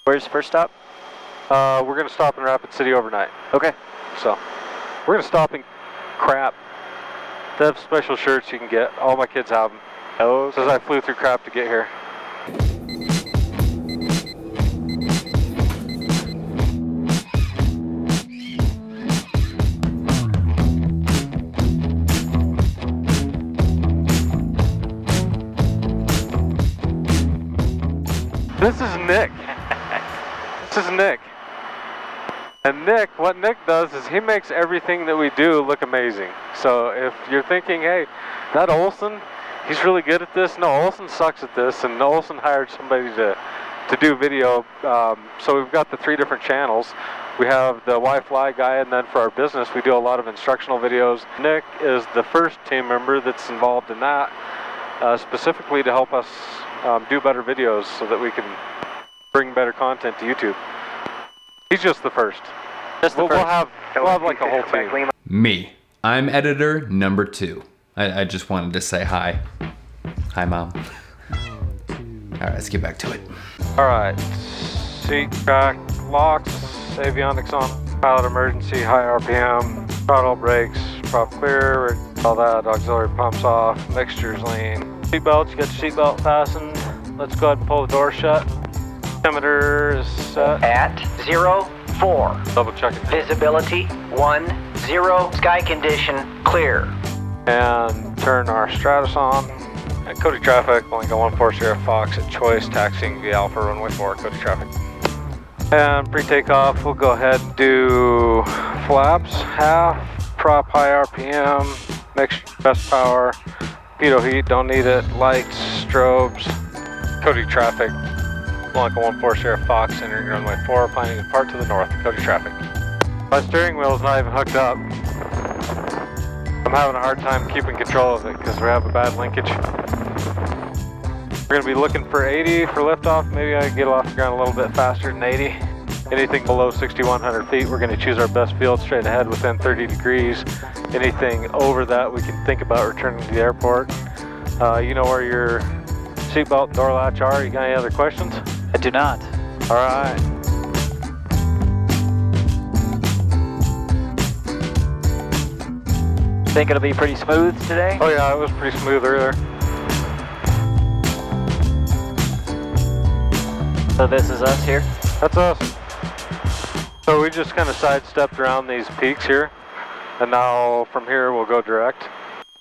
Where's the first stop? We're going to stop in Rapid City overnight. Okay. So, we're going to stop in crap. They have special shirts you can get. All my kids have them. Oh, Says I flew through crap to get here. This is Nick. This is Nick. And Nick, what Nick does is he makes everything that we do look amazing. So if you're thinking, hey, that Olson, he's really good at this. No, Olson sucks at this, and Olson hired somebody to do video. So we've got the 3 different channels. We have the Y-Fly guy, and then for our business, we do a lot of instructional videos. Nick is the first team member that's involved in that, specifically to help us do better videos so that we can bring better content to YouTube. He's just the first. We'll have like a whole team. Me. I'm editor number 2. I just wanted to say hi. Hi, Mom. Alright, let's get back to it. Alright. Seat back locks, avionics on, pilot emergency, high RPM, throttle brakes, prop clear, all that, auxiliary pumps off, mixtures lean. Seatbelts, you got your seatbelt fastened. Let's go ahead and pull the door shut. Altimeter is set. At 04. Double checking. Visibility 10. Sky condition clear. And turn our Stratus on. And Cody traffic, only got 14 Sierra Fox at Choice, taxiing via Alpha runway 4, Cody traffic. And pre-takeoff, we'll go ahead and do flaps, half, prop high RPM, mixture best power, pitot heat, don't need it, lights, strobes, Cody traffic, Blanca 14 Sierra Fox, entering runway 4, planning to depart to the north, Cody traffic. My steering wheel is not even hooked up. I'm having a hard time keeping control of it because we have a bad linkage. We're going to be looking for 80 for liftoff. Maybe I can get off the ground a little bit faster than 80. Anything below 6,100 feet, we're going to choose our best field straight ahead within 30 degrees. Anything over that, we can think about returning to the airport. You know where your seatbelt door latch are. You got any other questions? I do not. All right. Think it'll be pretty smooth today? Oh yeah, it was pretty smooth earlier. So this is us here? That's us. So we just kind of sidestepped around these peaks here, and now from here we'll go direct.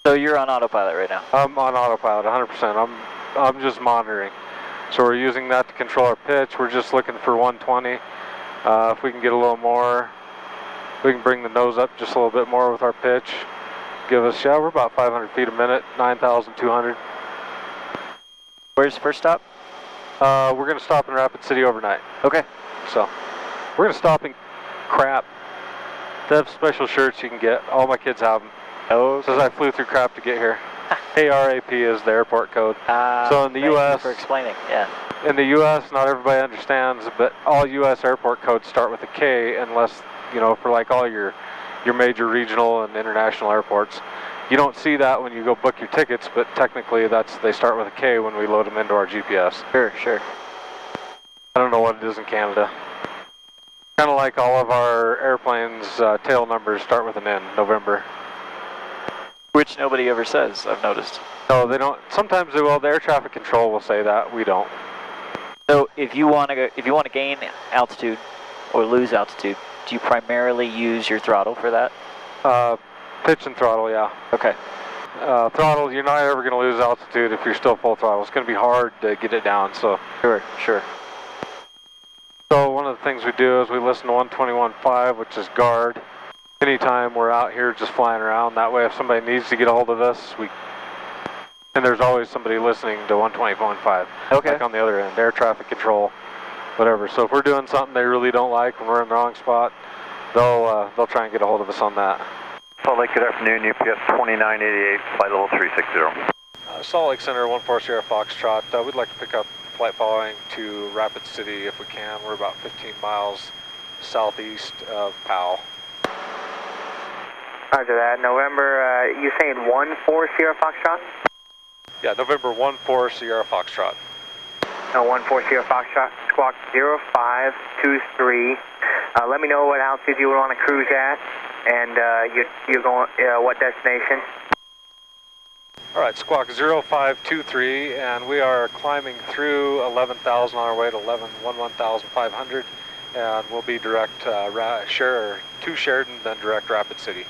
So you're on autopilot right now? I'm on autopilot, 100%. I'm just monitoring. So we're using that to control our pitch. We're just looking for 120. If we can get a little more, we can bring the nose up just a little bit more with our pitch. Give us, yeah, we're about 500 feet a minute, 9,200. Where's the first stop? We're going to stop in Rapid City overnight. Okay. So, we're going to stop in crap. They have special shirts you can get. All my kids have them. Oh, Says I flew through crap to get here. ARAP is the airport code. So in the U.S. Thank you for explaining, yeah. In the U.S., not everybody understands, but all U.S. airport codes start with a K unless, you know, for like all your major regional and international airports. You don't see that when you go book your tickets, but technically they start with a K when we load them into our GPS. Sure. I don't know what it is in Canada. Kind of like all of our airplanes' tail numbers start with an N, November. Which nobody ever says, I've noticed. No, they don't. Sometimes they will. The air traffic control will say that. We don't. So if you want to gain altitude or lose altitude, do you primarily use your throttle for that? Pitch and throttle, yeah. Okay. Throttle, you're not ever going to lose altitude if you're still full throttle. It's going to be hard to get it down. So. Sure. So one of the things we do is we listen to 121.5, which is guard. Anytime we're out here just flying around, that way if somebody needs to get a hold of us, and there's always somebody listening to 120.5. Okay. Like on the other end, air traffic control, whatever. So if we're doing something they really don't like when we're in the wrong spot, they'll try and get a hold of us on that. Salt Lake, good afternoon, UPS 2988, flight level 360. Salt Lake Center, 14 Sierra Foxtrot. We'd like to pick up flight following to Rapid City if we can. We're about 15 miles southeast of Powell. Roger that. November, you saying 14 Sierra Foxtrot? Yeah, November 14 Sierra Foxtrot. No, 14 Sierra Foxtrot. Squawk 0523. Let me know what altitude you want to cruise at, and you're going, what destination? All right, Squawk 0523, and we are climbing through 11,000 on our way to 11,500, and we'll be direct to Sheridan, then direct Rapid City.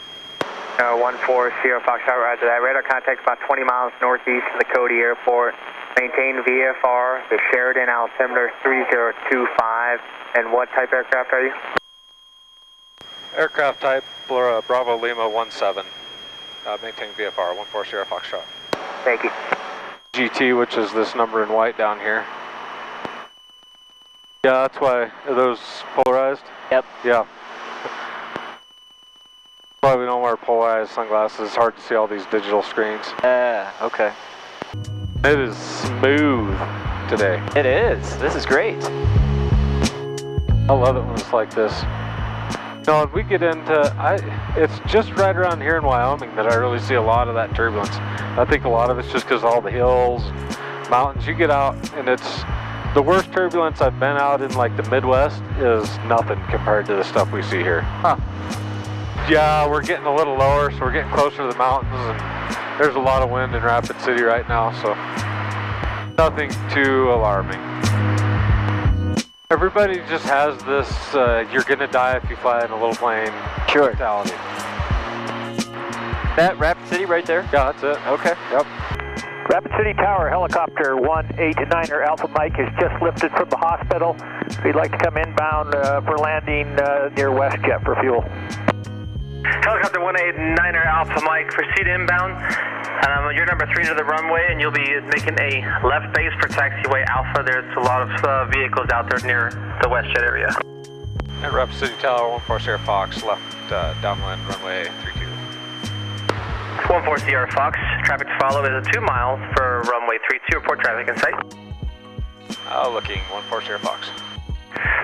140 Foxtrot, roger that. Radar contact about 20 miles northeast of the Cody Airport. Maintain VFR, the Sheridan altimeter 3025. And what type aircraft are you? Aircraft type Bravo Lima 17. Maintain VFR 140 Foxtrot. Thank you. GT, which is this number in white down here. Yeah, that's why. Are those polarized? Yep. Yeah. Why we don't wear polarized sunglasses. It's hard to see all these digital screens. Okay. It is smooth today. It is. This is great. I love it when it's like this. You know, when we get into, it's just right around here in Wyoming that I really see a lot of that turbulence. I think a lot of it's just because of all the hills, mountains. You get out and it's, the worst turbulence I've been out in like the Midwest is nothing compared to the stuff we see here. Huh. Yeah, we're getting a little lower, so we're getting closer to the mountains, and there's a lot of wind in Rapid City right now, so nothing too alarming. Everybody just has this, you're gonna die if you fly in a little plane mentality. That Rapid City right there? Yeah, that's it. Okay. Yep. Rapid City Tower, helicopter 189er Alpha Mike has just lifted from the hospital. We'd like to come inbound for landing near WestJet for fuel. Helicopter 189er Alpha Mike, proceed inbound. You're number 3 to the runway, and you'll be making a left base for taxiway Alpha. There's a lot of vehicles out there near the WestJet area. And Rapid City Tower, 140 Fox, left downwind runway 32. 140 Sierra Fox, traffic to follow is 2 miles for runway 32. Report traffic in sight. Looking 140 Sierra Fox.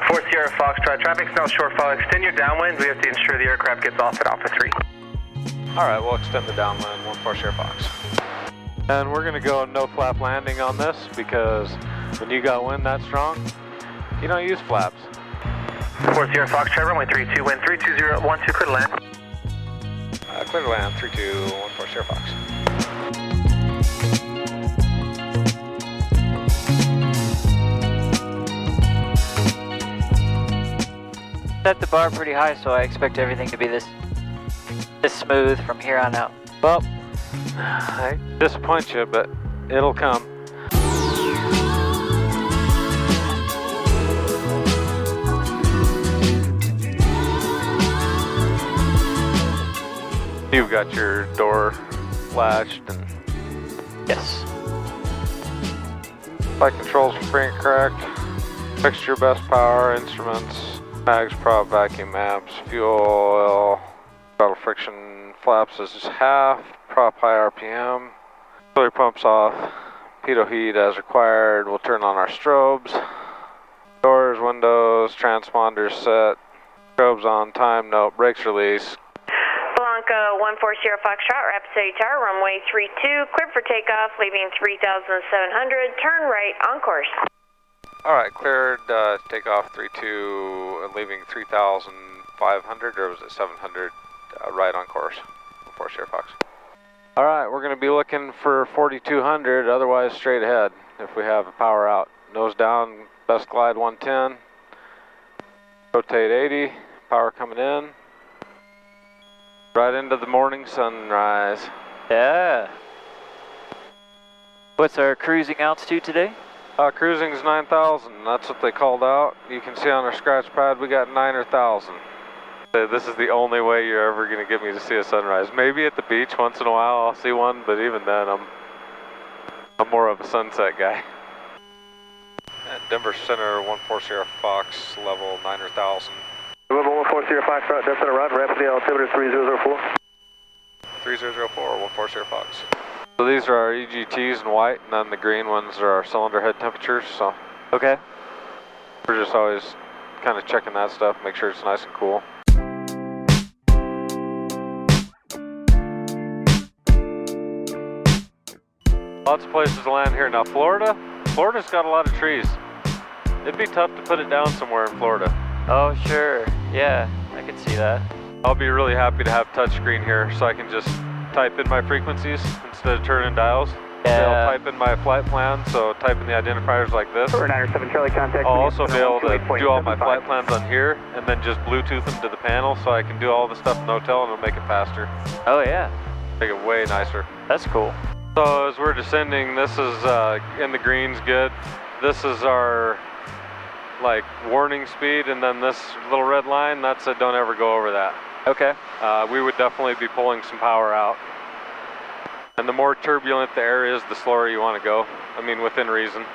4 Sierra Fox, traffic's now short follow. Extend your downwind. We have to ensure the aircraft gets off at Alpha 3. All right, we'll extend the downwind 140 Sierra Fox. And we're gonna go no flap landing on this because when you got wind that strong, you don't use flaps. 4 Sierra Fox, runway 32, wind 32012, clear to land. Clear to land 32, 140 Sierra Fox. Set the bar pretty high, so I expect everything to be this smooth from here on out. Well, I disappoint you, but it'll come. You've got your door latched and Yes. flight controls for free and correct. Fixture best power, instruments, mags, prop, vacuum amps, fuel, oil, throttle friction, flaps is half, prop high RPM, auxiliary pumps off, pitot heat as required. We'll turn on our strobes, doors, windows, transponders set, strobes on, time note, brakes release. Blanca 140 Foxtrot, Rapid City Tower, runway 32, cleared for takeoff, leaving 3,700, turn right on course. All right, cleared takeoff 32 and leaving 3,500, or was it 700, right on course, 140 Sierra Fox. All right, we're going to be looking for 4,200, otherwise straight ahead if we have a power out. Nose down, best glide 110, rotate 80, power coming in. Right into the morning sunrise. Yeah. What's our cruising altitude today? Cruising's 9,000. That's what they called out. You can see on our scratch pad we got 9,000. This is the only way you're ever going to get me to see a sunrise. Maybe at the beach once in a while I'll see one, but even then I'm more of a sunset guy. And Denver Center 140 Fox, level 9,000. Level 140 Fox, Denver Center, run, rapidly altimeter 3004. 3004, 140 Fox. So these are our EGTs in white, and then the green ones are our cylinder head temperatures, so. Okay. We're just always kind of checking that stuff, make sure it's nice and cool. Lots of places to land here. Now Florida's got a lot of trees. It'd be tough to put it down somewhere in Florida. Oh, sure. Yeah, I could see that. I'll be really happy to have touchscreen here so I can just type in my frequencies instead of turning dials. Yeah. I'll type in my flight plan, so type in the identifiers like this. 497 Charlie, contact. I'll also be able to do all my flight plans on here and then just Bluetooth them to the panel so I can do all the stuff in the hotel and it'll make it faster. Oh, yeah. Make it way nicer. That's cool. So as we're descending, this is in the greens good. This is our like warning speed, and then this little red line, that's a don't ever go over that. Okay. We would definitely be pulling some power out. And the more turbulent the air is, the slower you want to go. I mean, within reason.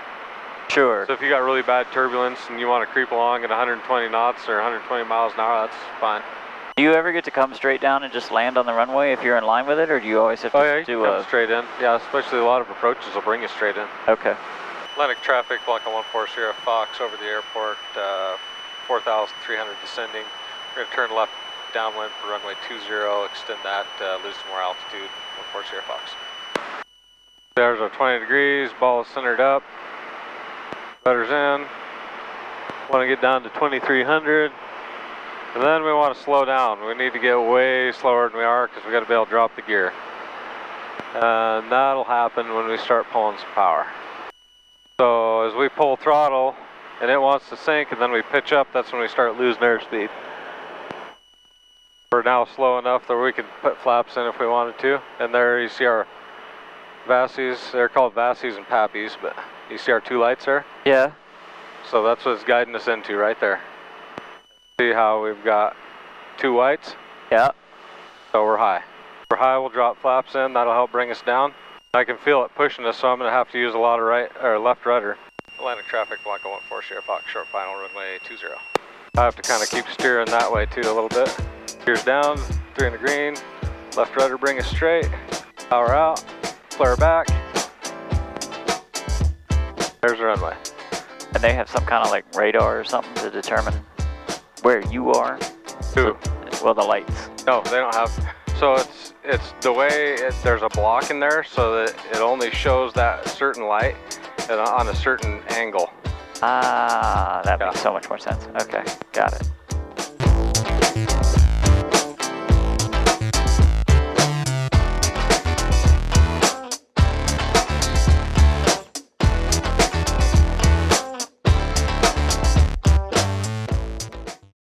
Sure. So if you got really bad turbulence and you want to creep along at 120 knots or 120 miles an hour, that's fine. Do you ever get to come straight down and just land on the runway if you're in line with it, or do you always have to Oh yeah, you do can come straight in. Yeah, especially a lot of approaches will bring you straight in. Okay. Atlantic traffic, Blanca 14 Sierra Fox over the airport, 4,300 descending. We're going to turn left downwind for runway 20, extend that, lose some more altitude, 14 Sierra Fox. There's our 20 degrees, ball is centered up, rudder's in. Want to get down to 2,300. And then we want to slow down. We need to get way slower than we are because we got to be able to drop the gear. And that'll happen when we start pulling some power. So as we pull throttle and it wants to sink and then we pitch up, that's when we start losing airspeed. We're now slow enough that we can put flaps in if we wanted to. And there you see our Vassies. They're called Vassies and Pappies, but you see our two lights there? Yeah. So that's what it's guiding us into right there. See how we've got two whites? Yeah. So we're high. We're high, we'll drop flaps in, that'll help bring us down. I can feel it pushing us, so I'm going to have to use a lot of right or left rudder. Atlantic traffic, Blanca 14 Sierra Fox, short final, runway 20. I have to kind of keep steering that way too a little bit. Gears down, 3 in the green, left rudder bring us straight, power out, flare back. There's the runway. And they have some kind of like radar or something to determine where you are? Who? Well, the lights. No, they don't have. So it's the way there's a block in there, so that it only shows that certain light on a certain angle. Ah, that makes so much more sense. Okay, got it.